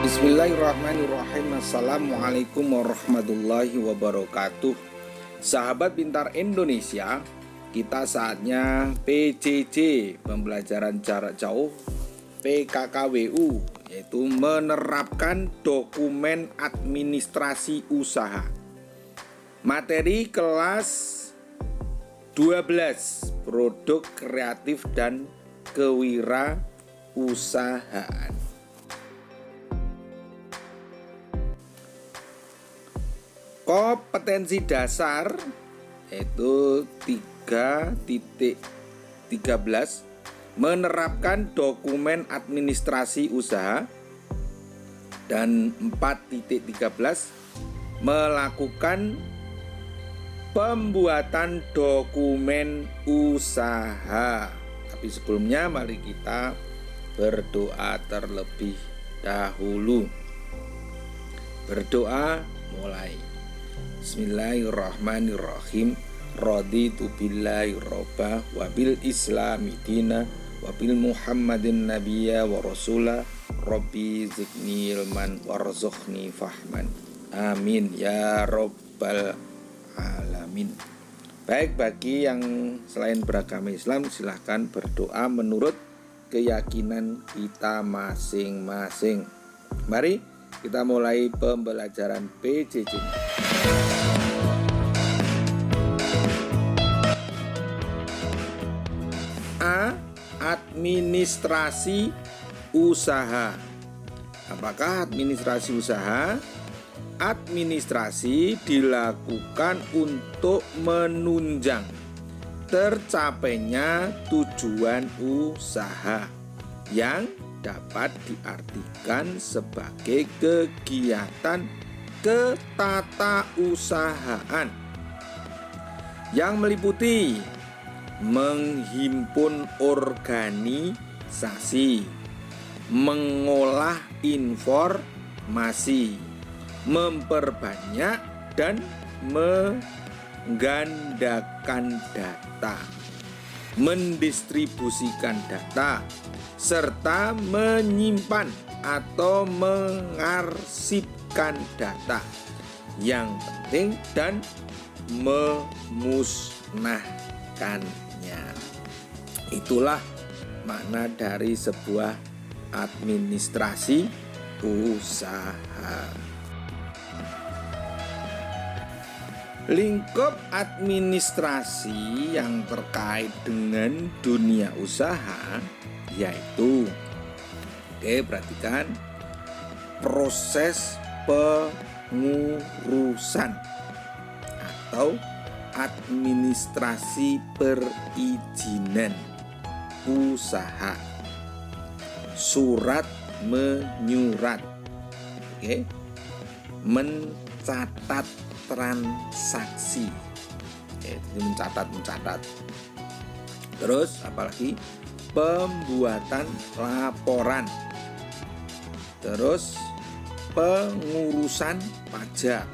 Bismillahirrahmanirrahim. Assalamualaikum warahmatullahi wabarakatuh. Sahabat pintar Indonesia, kita saatnya PJJ, pembelajaran jarak jauh PKKWU, yaitu menerapkan dokumen administrasi usaha. Materi kelas 12, produk kreatif dan kewirausahaan. Kompetensi dasar yaitu 3.13, menerapkan dokumen administrasi usaha, dan 4.13, melakukan pembuatan dokumen usaha. Tapi sebelumnya mari kita berdoa terlebih dahulu. Berdoa mulai. Bismillahirrahmanirrahim. Raditu billahi robba wa bil islami dina wa bil muhammadin nabiyya wa rasula. Rabbi zidni ilman warzuqni fahman. Amin ya rabbal alamin. Baik, bagi yang selain beragama Islam, silahkan berdoa menurut keyakinan kita masing-masing. Mari kita mulai pembelajaran PJJ. A. Administrasi usaha. Apakah administrasi usaha? Administrasi dilakukan untuk menunjang tercapainya tujuan usaha yang dapat diartikan sebagai kegiatan ketatausahaan yang meliputi menghimpun organisasi, mengolah informasi, memperbanyak dan menggandakan data, mendistribusikan data, serta menyimpan atau mengarsipkan data yang penting dan memusnahkannya. Itulah makna dari sebuah administrasi usaha. Lingkup administrasi yang terkait dengan dunia usaha yaitu, perhatikan, proses pengurusan atau administrasi perizinan usaha, surat menyurat, mencatat transaksi, mencatat. Terus apalagi pembuatan laporan, terus pengurusan pajak,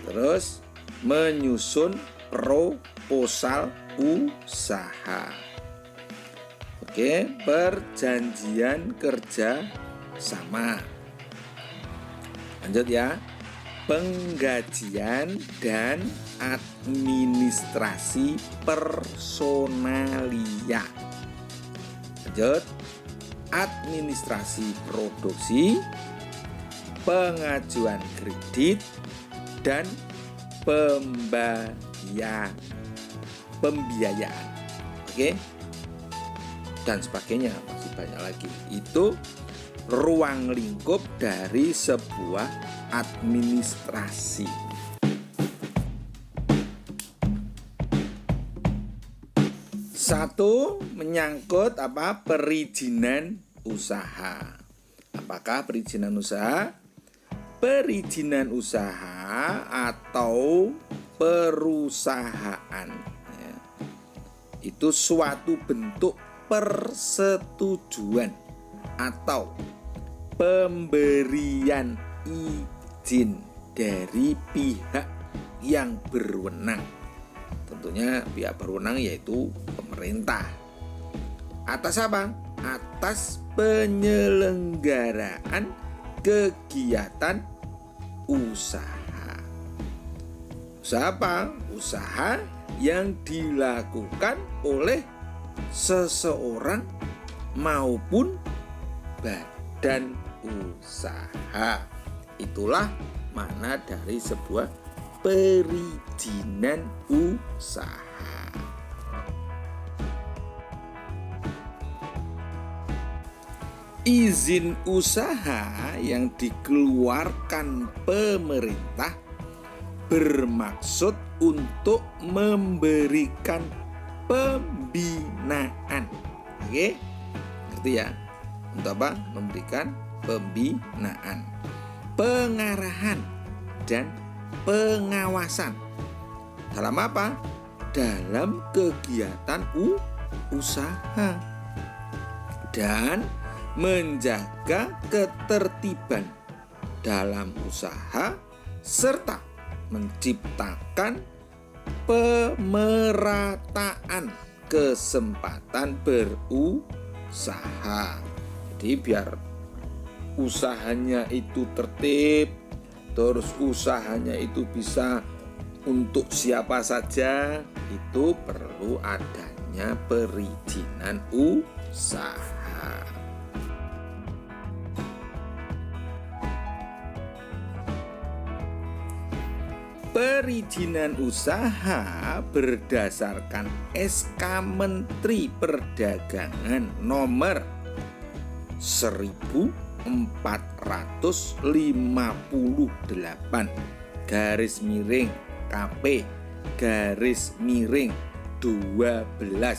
terus menyusun proposal usaha, perjanjian kerja sama. Lanjut ya, penggajian dan administrasi personalia. Lanjut, administrasi produksi, pengajuan kredit, dan pembiayaan. Dan sebagainya, masih banyak lagi. Itu ruang lingkup dari sebuah administrasi. Satu, menyangkut perizinan usaha. Apakah perizinan usaha? Perizinan usaha atau perusahaan itu suatu bentuk persetujuan atau pemberian izin dari pihak yang berwenang. Tentunya pihak berwenang yaitu pemerintah. Atas apa? Atas penyelenggaraan kegiatan usaha. Usaha apa? Usaha yang dilakukan oleh seseorang maupun badan usaha. Itulah makna dari sebuah perizinan usaha. Izin usaha yang dikeluarkan pemerintah bermaksud untuk memberikan pembinaan. Oke, ngerti ya? Untuk apa? Memberikan pembinaan, pengarahan, dan pengawasan. Dalam apa? Dalam kegiatan usaha. Dan menjaga ketertiban dalam usaha serta menciptakan pemerataan kesempatan berusaha. Jadi biar usahanya itu tertib, terus usahanya itu bisa untuk siapa saja, itu perlu adanya perizinan usaha. Perizinan usaha berdasarkan SK Menteri Perdagangan nomor 1458 /KP /12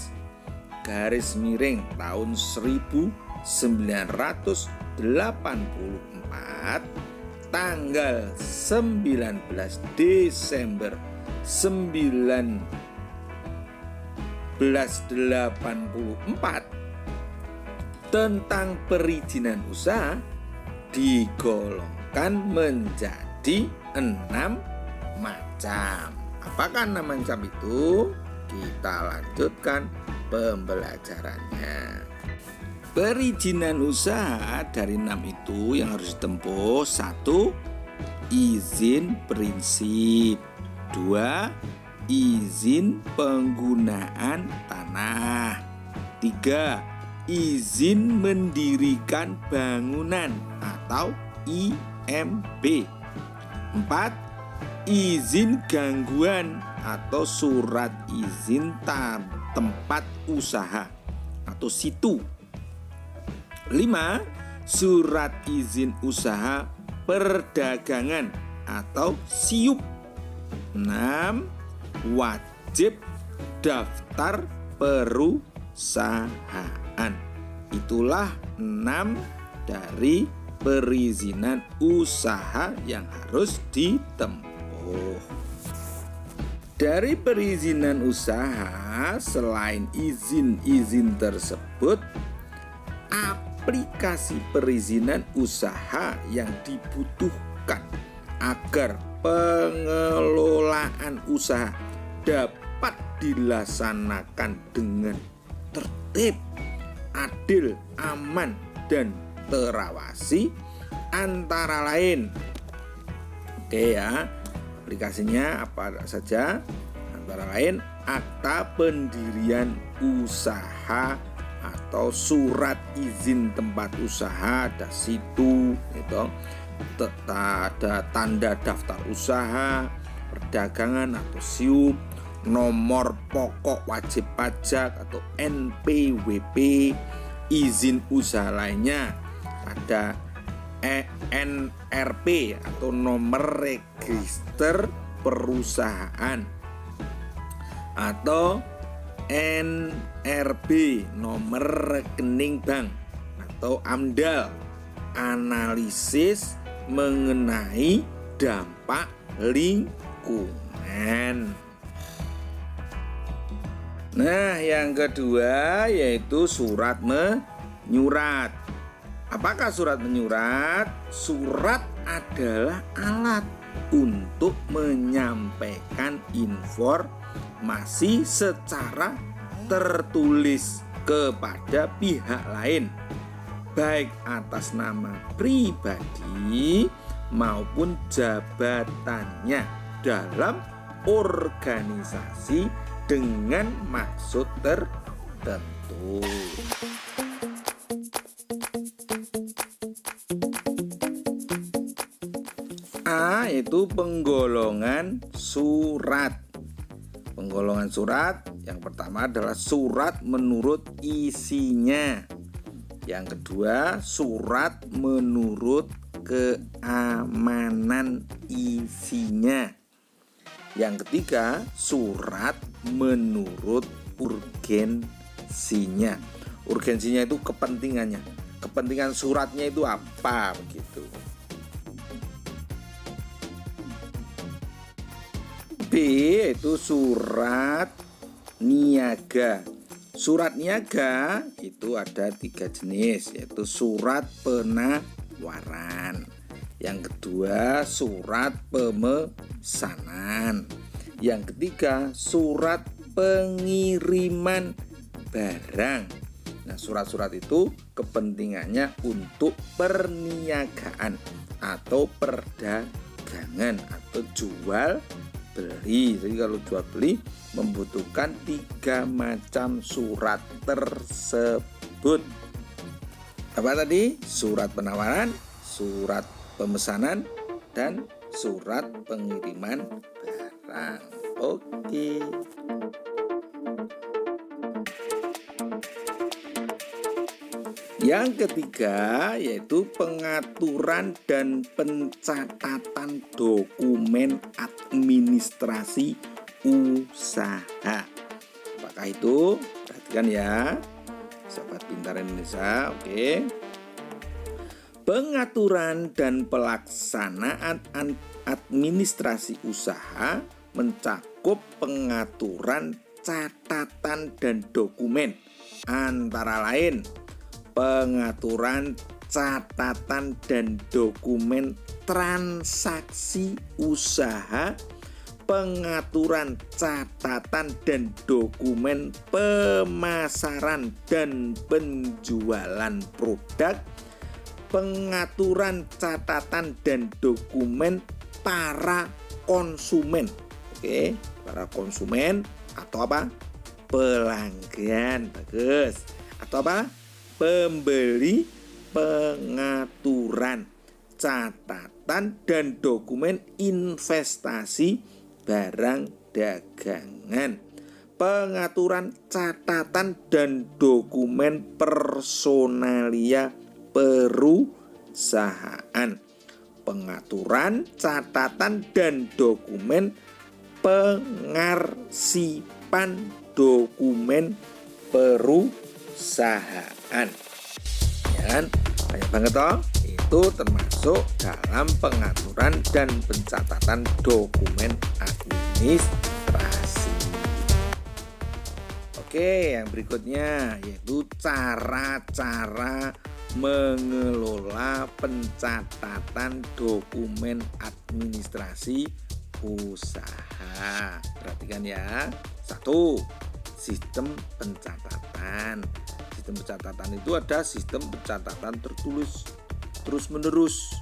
tahun 1984 tanggal 19 Desember 1984 tentang perizinan usaha digolongkan menjadi 6 macam. Apakah 6 macam itu? Kita lanjutkan pembelajarannya. Perizinan usaha dari 6 itu yang harus ditempuh: 1. Izin prinsip. 2. Izin penggunaan tanah. 3. Izin mendirikan bangunan atau IMB. 4. Izin gangguan atau surat izin tempat usaha atau situ. 5. Surat izin usaha perdagangan atau SIUP. 6. Wajib daftar perusahaan. Itulah 6 dari perizinan usaha yang harus ditempuh. Dari perizinan usaha, selain izin-izin tersebut, aplikasi perizinan usaha yang dibutuhkan agar pengelolaan usaha dapat dilaksanakan dengan tertib, adil, aman, dan terawasi antara lain. Oke ya, aplikasinya apa saja? Antara lain akta pendirian usaha atau surat izin tempat usaha, ada situ gitu, ada tanda daftar usaha perdagangan atau SIUP, nomor pokok wajib pajak atau NPWP, izin usaha lainnya ada NRP atau nomor register perusahaan atau NRB nomor rekening bank atau AMDAL, analisis mengenai dampak lingkungan. Nah, yang kedua yaitu surat menyurat. Apakah surat menyurat? Surat adalah alat untuk menyampaikan informasi secara tertulis kepada pihak lain baik atas nama pribadi maupun jabatannya dalam organisasi dengan maksud tertentu. A itu penggolongan surat. Penggolongan surat yang pertama adalah surat menurut isinya. Yang kedua, surat menurut keamanan isinya. Yang ketiga, surat menurut urgensinya. Urgensinya itu kepentingannya. Kepentingan suratnya itu apa begitu. B itu surat niaga. Surat niaga itu ada 3 jenis, yaitu surat penawaran. Yang kedua, surat pemesanan. Yang ketiga, surat pengiriman barang. Nah, surat-surat itu kepentingannya untuk perniagaan atau perdagangan atau jual beli. Jadi kalau jual beli membutuhkan 3 macam surat tersebut. Apa tadi? Surat penawaran, surat pemesanan, dan surat pengiriman barang. Oke. Yang ketiga yaitu pengaturan dan pencatatan dokumen administrasi usaha. Apakah itu? Perhatikan ya, Sahabat Pintar Indonesia. Oke. Pengaturan dan pelaksanaan administrasi usaha mencakup pengaturan catatan dan dokumen, antara lain pengaturan catatan dan dokumen transaksi usaha, pengaturan catatan dan dokumen pemasaran dan penjualan produk, pengaturan catatan dan dokumen para konsumen. Oke, para konsumen atau apa? Pelanggan. Bagus. Atau apa? Pembeli. Pengaturan catatan dan dokumen investasi barang dagangan, pengaturan catatan dan dokumen personalia perusahaan, pengaturan catatan dan dokumen pengarsipan dokumen perusahaan. Ya kan? Banyak banget toh. Itu termasuk dalam pengaturan dan pencatatan dokumen administrasi. Oke, yang berikutnya yaitu cara-cara mengelola pencatatan dokumen administrasi usaha. Perhatikan ya. 1. Sistem pencatatan. Sistem pencatatan itu ada sistem pencatatan tertulis terus menerus,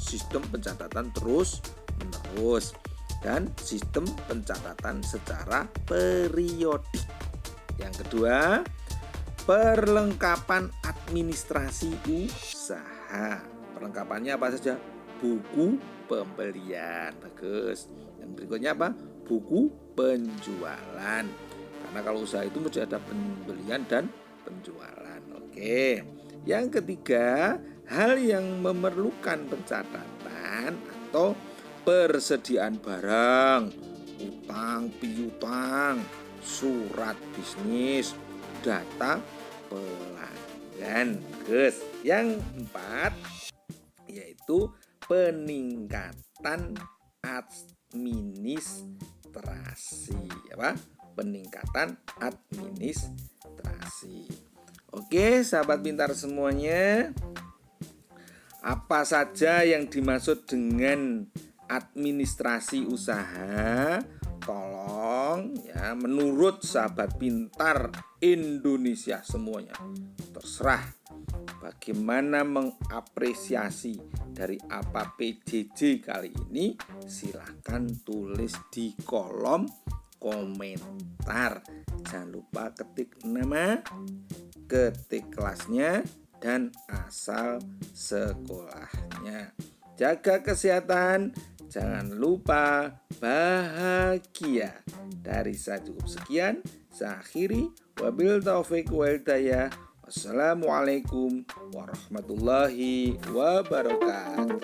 sistem pencatatan terus menerus, dan sistem pencatatan secara periodik. Yang kedua, perlengkapan administrasi usaha. Perlengkapannya apa saja? Buku pembelian. Bagus. Yang berikutnya apa? Buku penjualan. Karena kalau usaha itu mesti ada pembelian dan penjualan. Oke. Yang ketiga, hal yang memerlukan pencatatan atau persediaan barang, utang piutang, surat bisnis, data pelanggan. Yang 4 yaitu peningkatan administrasi. Apa? Peningkatan administrasi. Oke, sahabat pintar semuanya. Apa saja yang dimaksud dengan administrasi usaha? Tolong ya, menurut sahabat pintar Indonesia semuanya. Terserah bagaimana mengapresiasi dari apa PJJ kali ini? Silahkan tulis di kolom komentar. Jangan lupa ketik nama, ketik kelasnya, dan asal sekolahnya. Jaga kesehatan, jangan lupa bahagia. Dari saya cukup sekian, saya akhiri. Wabil taufiq wal hidayah. Wassalamualaikum warahmatullahi wabarakatuh.